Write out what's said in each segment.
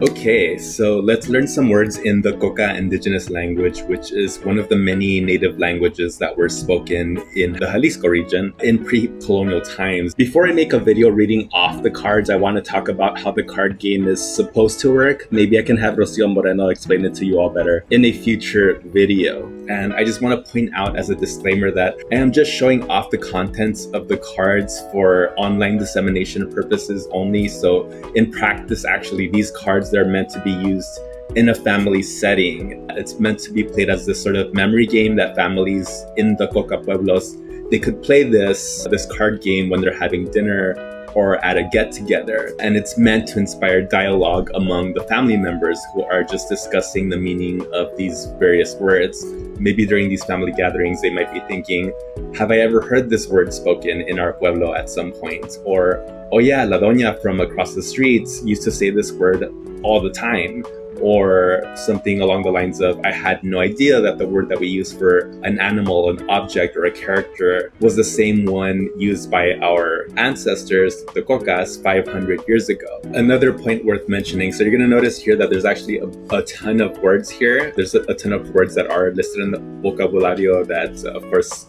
Okay, so let's learn some words in the Coca Indigenous language, which is one of the many native languages that were spoken in the Jalisco region in pre-colonial times. Before I make a video reading off the cards, I want to talk about how the card game is supposed to work. Maybe I can have Rocio Moreno explain it to you all better in a future video. And I just want to point out as a disclaimer that I am just showing off the contents of the cards for online dissemination purposes only. So in practice, actually, these cards, they're meant to be used in a family setting. It's meant to be played as this sort of memory game that families in the Coca pueblos, they could play this card game when they're having dinner or at a get-together. And it's meant to inspire dialogue among the family members who are just discussing the meaning of these various words. Maybe during these family gatherings, they might be thinking, have I ever heard this word spoken in our pueblo at some point? Or, oh yeah, La Doña from across the streets used to say this word all the time. Or something along the lines of, I had no idea that the word that we use for an animal, an object, or a character was the same one used by our ancestors, the Cocas, 500 years ago. Another point worth mentioning, so you're going to notice here that there's actually a ton of words here. There's a ton of words that are listed in the Vocabulario that, of course,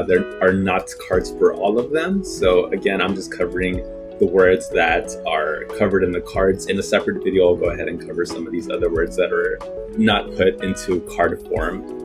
there are not cards for all of them. So again, I'm just covering the words that are covered in the cards. In a separate video, I'll go ahead and cover some of these other words that are not put into card form.